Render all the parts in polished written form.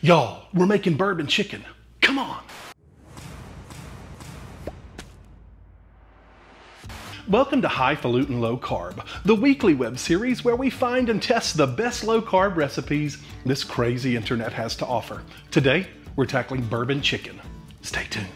Y'all, we're making bourbon chicken. Come on. Welcome to Highfalutin Low Carb, the weekly web series where we find and test the best low carb recipes this crazy internet has to offer. Today, we're tackling bourbon chicken. Stay tuned.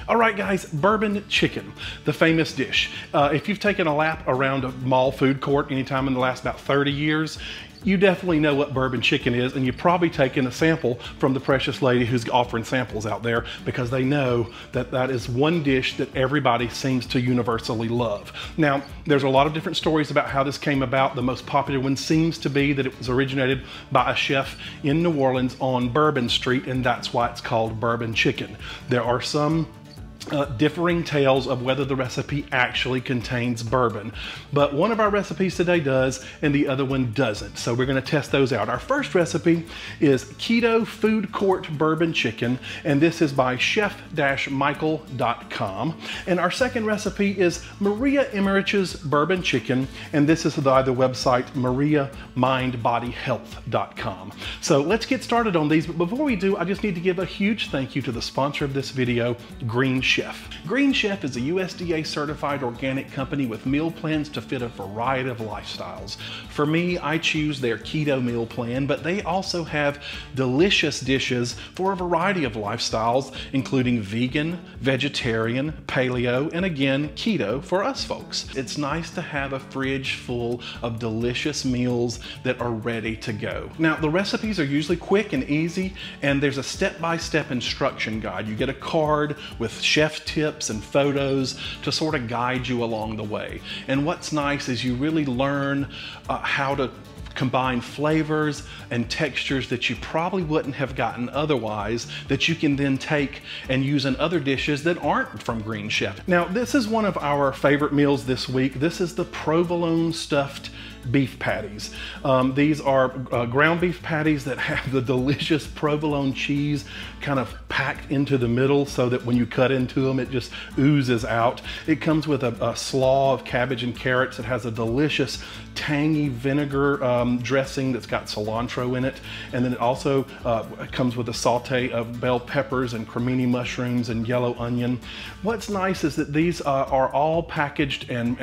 All right, guys, bourbon chicken, the famous dish. If you've taken a lap around a mall food court anytime in the last about 30 years, you definitely know what bourbon chicken is, and you've probably taken a sample from the precious lady who's offering samples out there because they know that that is one dish that everybody seems to universally love. Now, there's a lot of different stories about how this came about. The most popular one seems to be that it was originated by a chef in New Orleans on Bourbon Street, and that's why it's called bourbon chicken. There are some differing tales of whether the recipe actually contains bourbon, but one of our recipes today does and the other one doesn't, so we're going to test those out. Our first recipe is Keto Food Court Bourbon Chicken, and this is by chef-michael.com. And our second recipe is Maria Emmerich's Bourbon Chicken, and this is by the website mariamindbodyhealth.com. So let's get started on these, but before we do, I just need to give a huge thank you to the sponsor of this video, Green Chef. Green Chef is a USDA certified organic company with meal plans to fit a variety of lifestyles. For me, I choose their keto meal plan, but they also have delicious dishes for a variety of lifestyles, including vegan, vegetarian, paleo, and again, keto for us folks. It's nice to have a fridge full of delicious meals that are ready to go. Now, the recipes are usually quick and easy, and there's a step-by-step instruction guide. You get a card with chef tips and photos to sort of guide you along the way. And what's nice is you really learn how to combine flavors and textures that you probably wouldn't have gotten otherwise, that you can then take and use in other dishes that aren't from Green Chef. Now, this is one of our favorite meals this week. This is the provolone stuffed beef patties. These are ground beef patties that have the delicious provolone cheese kind of packed into the middle so that when you cut into them, it just oozes out. It comes with a slaw of cabbage and carrots. It has a delicious tangy vinegar dressing that's got cilantro in it. And then it also comes with a saute of bell peppers and cremini mushrooms and yellow onion. What's nice is that these are all packaged and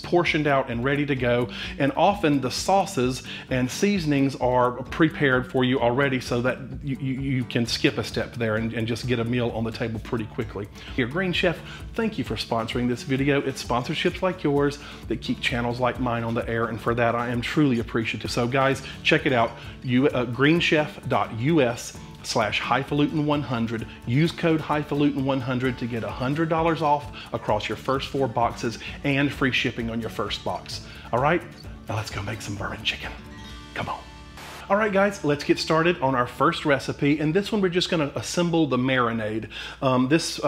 portioned out and ready to go. And often the sauces and seasonings are prepared for you already so that you can skip a step there and just get a meal on the table pretty quickly. Here, Green Chef, thank you for sponsoring this video. It's sponsorships like yours that keep channels like mine on the air, and for that I am truly appreciative. So guys, check it out, greenchef.us/highfalutin100. Use code highfalutin100 to get $100 off across your first 4 boxes and free shipping on your first box. All right, now let's go make some bourbon chicken. Come on. All right, guys, let's get started on our first recipe. And this one, we're just going to assemble the marinade. This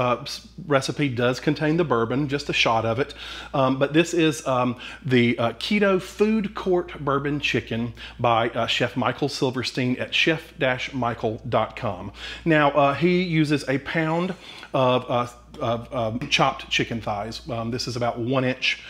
recipe does contain the bourbon, just a shot of it. But this is the Keto Food Court Bourbon Chicken by Chef Michael Silverstein at chef-michael.com. Now, he uses a pound of chopped chicken thighs. This is about 1 inch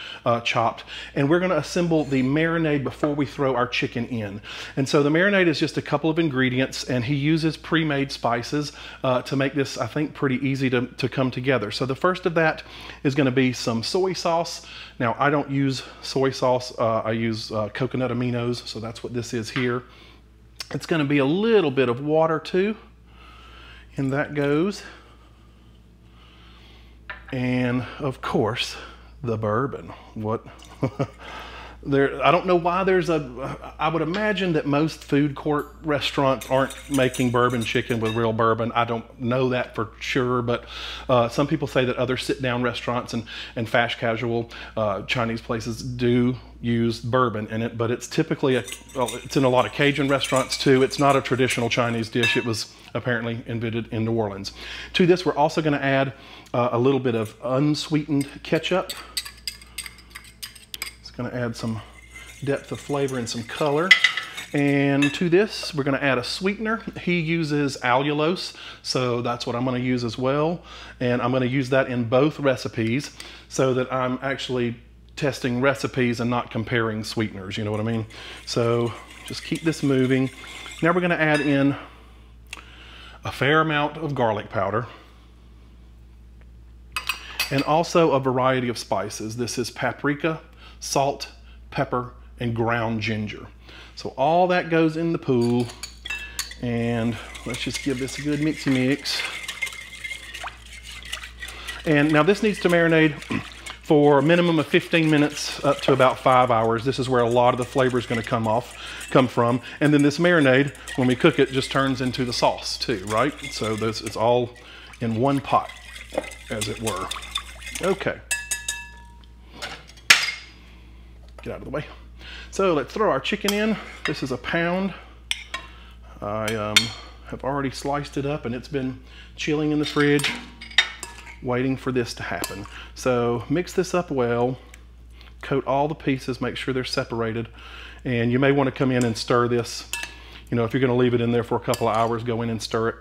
chopped, and we're going to assemble the marinade before we throw our chicken in. And so the marinade is just a couple of ingredients, and he uses pre-made spices to make this, I think, pretty easy to come together. So the first of that is going to be some soy sauce. Now, I don't use soy sauce, I use coconut aminos, so that's what this is here. It's going to be a little bit of water too, and that goes. And of course, the bourbon. What? I don't know why there's I would imagine that most food court restaurants aren't making bourbon chicken with real bourbon. I don't know that for sure, but some people say that other sit-down restaurants and fast casual Chinese places do use bourbon in it, but it's typically it's in a lot of Cajun restaurants too. It's not a traditional Chinese dish. It was apparently invented in New Orleans. To this, we're also going to add a little bit of unsweetened ketchup. It's going to add some depth of flavor and some color. And to this, we're going to add a sweetener. He uses allulose, so that's what I'm going to use as well. And I'm going to use that in both recipes so that I'm actually testing recipes and not comparing sweeteners, you know what I mean? So just keep this moving. Now we're going to add in a fair amount of garlic powder, and also a variety of spices. This is paprika, salt, pepper, and ground ginger. So all that goes in the pool, and let's just give this a good mixy mix. And now this needs to marinate for a minimum of 15 minutes up to about 5 hours. This is where a lot of the flavor is going to come from. And then this marinade, when we cook it, just turns into the sauce too, right? So this, it's all in one pot, as it were. Okay. Get out of the way. So let's throw our chicken in. This is a pound. I have already sliced it up, and it's been chilling in the fridge, waiting for this to happen. So mix this up well, coat all the pieces, make sure they're separated, and you may want to come in and stir this. You know, if you're going to leave it in there for a couple of hours, go in and stir it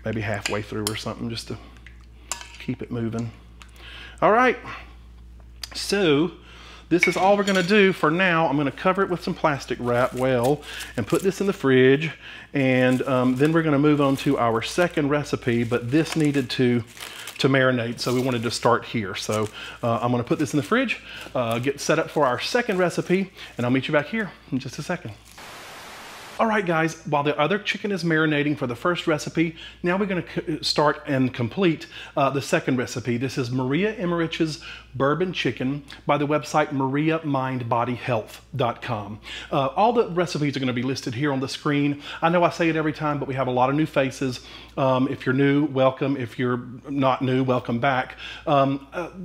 maybe halfway through or something, just to keep it moving. All right, so this is all we're going to do for now. I'm going to cover it with some plastic wrap well and put this in the fridge, and then we're going to move on to our second recipe, but this needed to marinate, so we wanted to start here. So I'm going to put this in the fridge, get set up for our second recipe, and I'll meet you back here in just a second. All right, guys, while the other chicken is marinating for the first recipe, now we're going to start and complete the second recipe. This is Maria Emmerich's bourbon chicken by the website mariamindbodyhealth.com. All the recipes are going to be listed here on the screen. I know I say it every time, but we have a lot of new faces. If you're new, welcome. If you're not new, welcome back.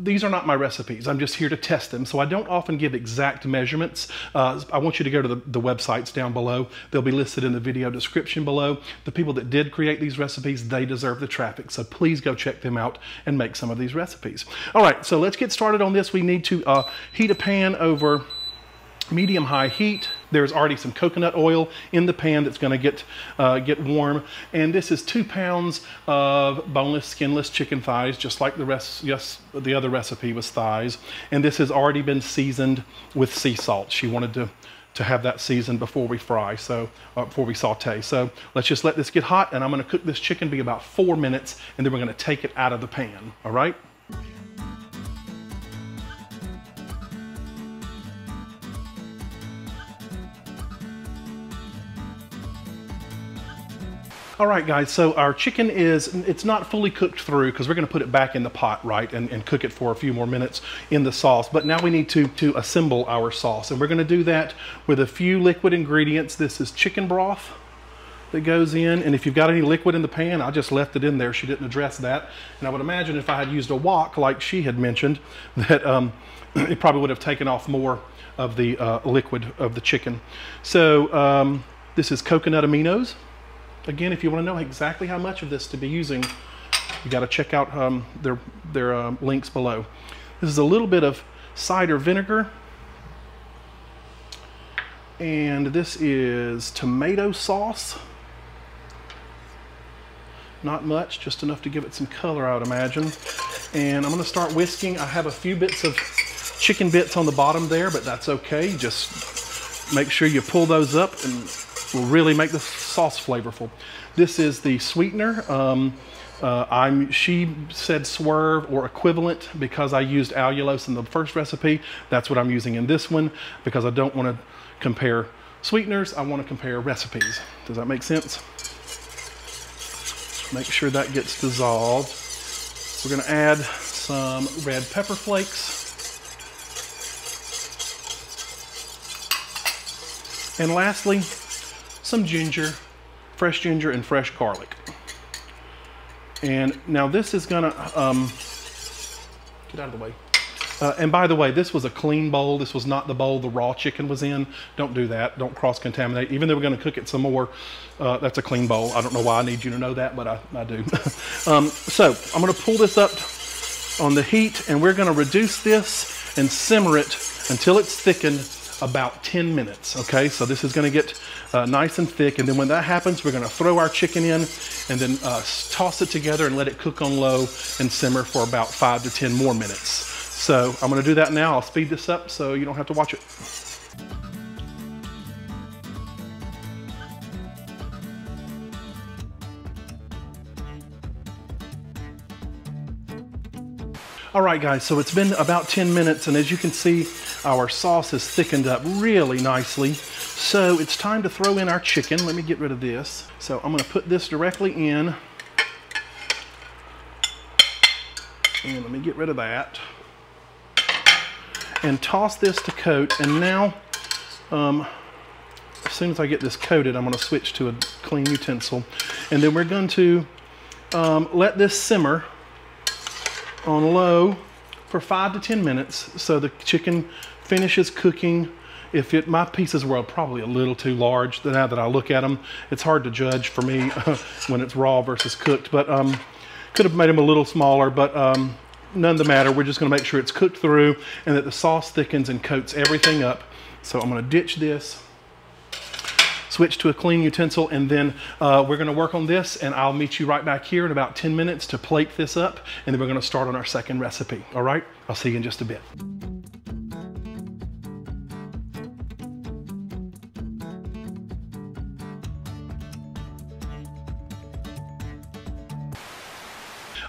These are not my recipes. I'm just here to test them, so I don't often give exact measurements. I want you to go to the websites down below. They'll be listed in the video description below. The people that did create these recipes, they deserve the traffic, so please go check them out and make some of these recipes. All right, so let's get started on this. We need to heat a pan over medium-high heat. There's already some coconut oil in the pan that's going to get warm, and this is 2 pounds of boneless, skinless chicken thighs, just like the other recipe was thighs, and this has already been seasoned with sea salt. She wanted to have that seasoned before we fry, so before we saute. So let's just let this get hot, and I'm going to cook this chicken be about 4 minutes, and then we're going to take it out of the pan. All right. All right, guys, so our chicken it's not fully cooked through because we're going to put it back in the pot, right, and cook it for a few more minutes in the sauce. But now we need to assemble our sauce, and we're going to do that with a few liquid ingredients. This is chicken broth that goes in, and if you've got any liquid in the pan, I just left it in there. She didn't address that, and I would imagine if I had used a wok like she had mentioned, that it probably would have taken off more of the liquid of the chicken. So this is coconut aminos. Again, if you want to know exactly how much of this to be using, you got to check out their links below. This is a little bit of cider vinegar, and this is tomato sauce. Not much, just enough to give it some color, I would imagine. And I'm going to start whisking. I have a few bits of chicken bits on the bottom there, but that's okay. Just make sure you pull those up, and will really make the sauce flavorful. This is the sweetener. She said swerve or equivalent because I used allulose in the first recipe. That's what I'm using in this one because I don't want to compare sweeteners. I want to compare recipes. Does that make sense? Make sure that gets dissolved. We're going to add some red pepper flakes. And lastly, some ginger, fresh ginger and fresh garlic. And now this is gonna, get out of the way. And by the way, this was a clean bowl. This was not the bowl the raw chicken was in. Don't do that. Don't cross-contaminate. Even though we're gonna cook it some more, that's a clean bowl. I don't know why I need you to know that, but I do. So I'm gonna pull this up on the heat, and we're gonna reduce this and simmer it until it's thickened about 10 minutes, okay? So this is gonna get nice and thick, and then when that happens, we're gonna throw our chicken in and then toss it together and let it cook on low and simmer for about 5 to 10 more minutes. So I'm gonna do that now. I'll speed this up so you don't have to watch it. All right, guys, so it's been about 10 minutes, and as you can see, our sauce has thickened up really nicely. So it's time to throw in our chicken. Let me get rid of this. So I'm gonna put this directly in. And let me get rid of that. And toss this to coat. And now, as soon as I get this coated, I'm gonna switch to a clean utensil. And then we're going to let this simmer on low for 5 to 10 minutes so the chicken finishes cooking. My pieces were probably a little too large. Now that I look at them, it's hard to judge for me when it's raw versus cooked, but could have made them a little smaller, but none of the matter. We're just gonna make sure it's cooked through and that the sauce thickens and coats everything up. So I'm gonna ditch this, switch to a clean utensil, and then we're gonna work on this, and I'll meet you right back here in about 10 minutes to plate this up, and then we're gonna start on our second recipe, all right? I'll see you in just a bit.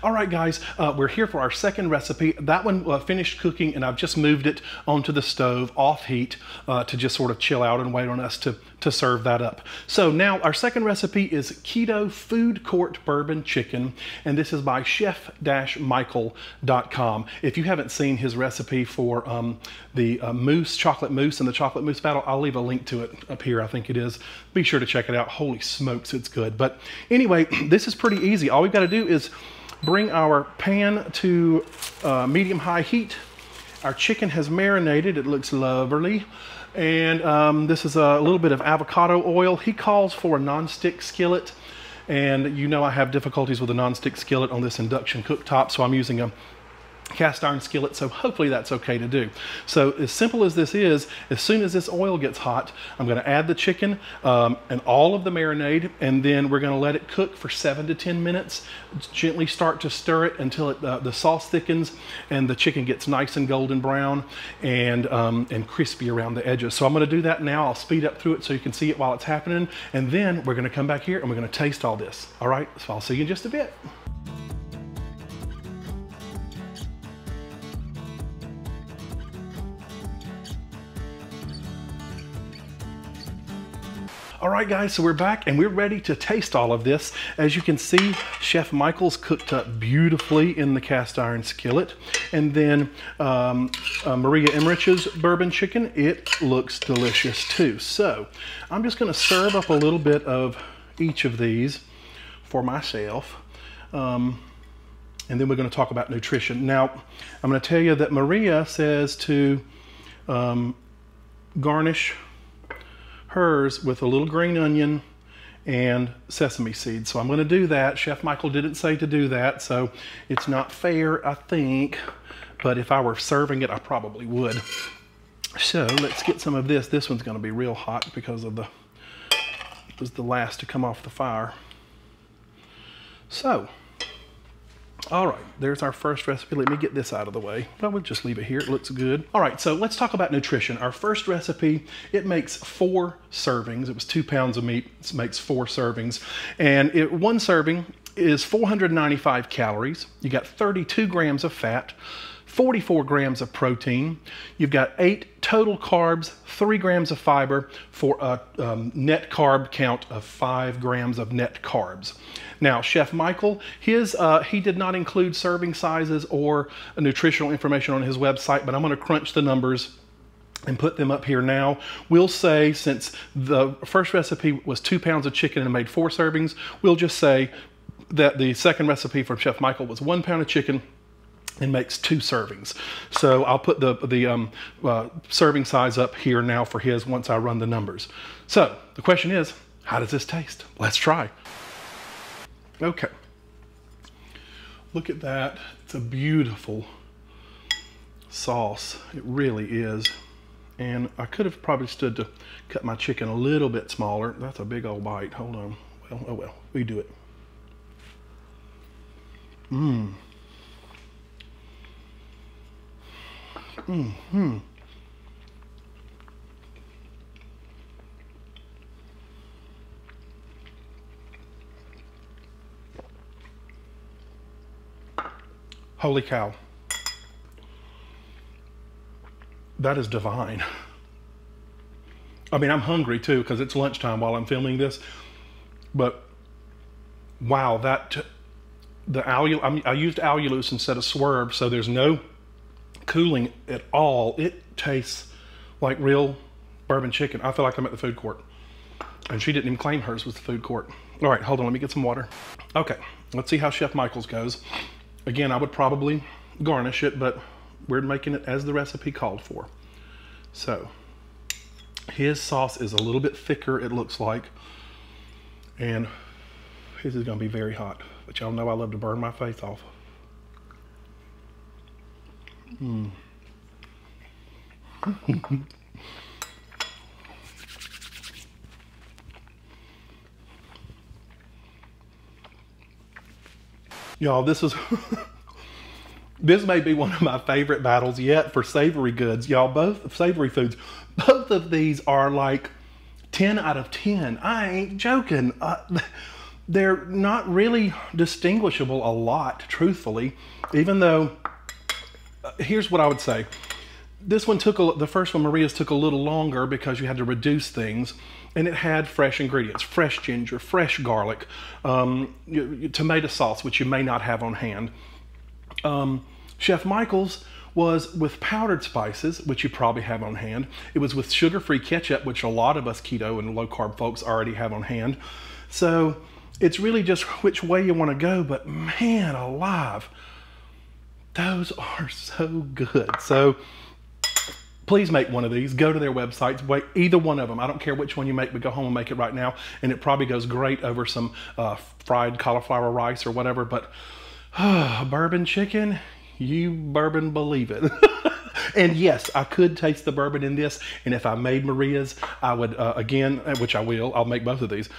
All right, guys, we're here for our second recipe. That one finished cooking, and I've just moved it onto the stove off heat to just sort of chill out and wait on us to serve that up. So now our second recipe is Keto Food Court Bourbon Chicken, and this is by chef-michael.com. If you haven't seen his recipe for the mousse, chocolate mousse, and the chocolate mousse battle, I'll leave a link to it up here, I think it is. Be sure to check it out. Holy smokes, it's good. But anyway, this is pretty easy. All we've got to do is bring our pan to medium-high heat. Our chicken has marinated. It looks lovely. And this is a little bit of avocado oil. He calls for a non-stick skillet. And you know I have difficulties with a non-stick skillet on this induction cooktop, so I'm using a cast iron skillet, so hopefully that's okay to do. So as simple as this is, as soon as this oil gets hot, I'm going to add the chicken and all of the marinade, and then we're going to let it cook for 7 to 10 minutes. Gently start to stir it until the sauce thickens and the chicken gets nice and golden brown and crispy around the edges. So I'm going to do that now. I'll speed up through it so you can see it while it's happening, and then we're going to come back here and we're going to taste all this. All right, so I'll see you in just a bit. All right, guys, so we're back and we're ready to taste all of this. As you can see, Chef Michael's cooked up beautifully in the cast iron skillet. And then Maria Emmerich's bourbon chicken, it looks delicious too. So I'm just gonna serve up a little bit of each of these for myself. And then we're gonna talk about nutrition. Now, I'm gonna tell you that Maria says to garnish hers with a little green onion and sesame seeds. So I'm going to do that. Chef Michael didn't say to do that, so it's not fair, I think, but if I were serving it, I probably would. So let's get some of this. This one's going to be real hot because of it was the last to come off the fire. So, all right, there's our first recipe. Let me get this out of the way. Well, we'll just leave it here. It looks good. All right, so let's talk about nutrition. Our first recipe, it makes 4 servings. It was 2 pounds of meat. It makes 4 servings. And one serving is 495 calories. You got 32 grams of fat, 44 grams of protein. You've got 8 total carbs, 3 grams of fiber for a net carb count of 5 grams of net carbs. Now, Chef Michael, he did not include serving sizes or nutritional information on his website, but I'm going to crunch the numbers and put them up here now. We'll say, since the first recipe was 2 pounds of chicken and made 4 servings, we'll just say that the second recipe from Chef Michael was 1 pound of chicken and makes 2 servings. So I'll put the serving size up here now for his once I run the numbers. So the question is, how does this taste? Let's try. Okay. Look at that. It's a beautiful sauce. It really is. And I could have probably stood to cut my chicken a little bit smaller. That's a big old bite. Hold on. Well, oh well, we do it. Mmm. Mm-hmm. Holy cow. That is divine. I mean, I'm hungry too because it's lunchtime while I'm filming this, but wow, I used allulose instead of swerve, so there's no cooling at all. It tastes like real bourbon chicken. I feel like I'm at the food court. And she didn't even claim hers was the food court. All right, hold on, let me get some water. Okay, let's see how Chef Michael's goes. Again, I would probably garnish it, but we're making it as the recipe called for. So, his sauce is a little bit thicker, it looks like. And his is gonna be very hot. But y'all know I love to burn my face off. Y'all, this is this may be one of my favorite battles yet for savory goods. Y'all, both savory foods, both of these are like 10 out of 10. I ain't joking. They're not really distinguishable a lot, truthfully, even though, here's what I would say. This one the first one, Maria's, took a little longer because you had to reduce things, and it had fresh ingredients, fresh ginger, fresh garlic, tomato sauce, which you may not have on hand. Chef Michael's was with powdered spices, which you probably have on hand. It was with sugar-free ketchup, which a lot of us keto and low-carb folks already have on hand. So it's really just which way you want to go, but man alive, those are so good. So please make one of these. Go to their websites, either one of them. I don't care which one you make, but go home and make it right now. And it probably goes great over some fried cauliflower rice or whatever. But bourbon chicken, you bourbon believe it. And yes, I could taste the bourbon in this. And if I made Maria's, I would, again, which I will, I'll make both of these.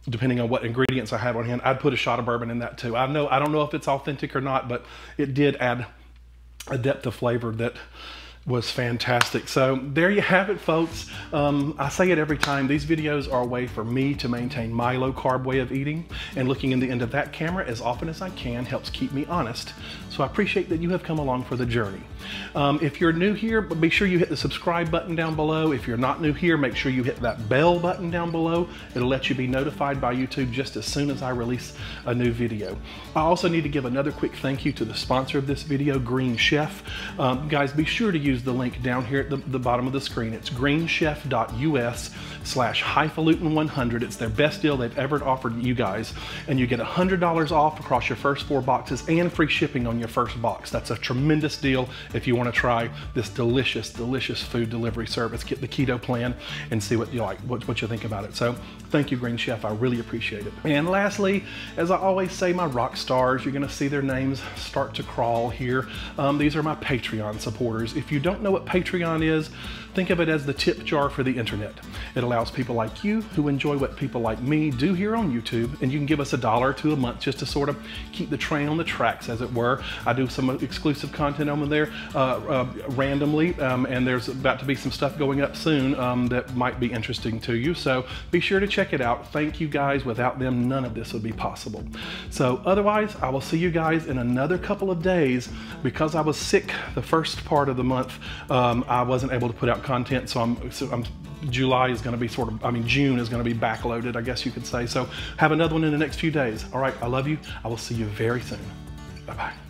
Depending on what ingredients I have on hand, I'd put a shot of bourbon in that too. I don't know if it's authentic or not, but it did add a depth of flavor that was fantastic. So there you have it, folks. I say it every time. These videos are a way for me to maintain my low carb way of eating, and looking in the end of that camera as often as I can helps keep me honest. So I appreciate that you have come along for the journey. If you're new here, be sure you hit the subscribe button down below. If you're not new here, make sure you hit that bell button down below. It'll let you be notified by YouTube just as soon as I release a new video. I also need to give another quick thank you to the sponsor of this video, Green Chef. Guys, be sure to use the link down here at the bottom of the screen. It's greenchef.us/Highfalutin100. It's their best deal they've ever offered you guys. And you get $100 off across your first 4 boxes and free shipping on your first box. That's a tremendous deal if you want to try this delicious, delicious food delivery service. Get the keto plan and see what you like, what you think about it. So thank you, Green Chef. I really appreciate it. And lastly, as I always say, my rock stars, you're going to see their names start to crawl here. These are my Patreon supporters. If you don't know what Patreon is, think of it as the tip jar for the internet. It allows people like you who enjoy what people like me do here on YouTube, and you can give us $1 or $2 a month just to sort of keep the train on the tracks, as it were. I do some exclusive content over there randomly, and there's about to be some stuff going up soon that might be interesting to you. So be sure to check it out. Thank you guys. Without them, none of this would be possible. So otherwise, I will see you guys in another couple of days. Because I was sick the first part of the month, I wasn't able to put out content, so July is going to be June is going to be backloaded, I guess you could say. So have another one in the next few days. All right, I love you. I will see you very soon. Bye-bye.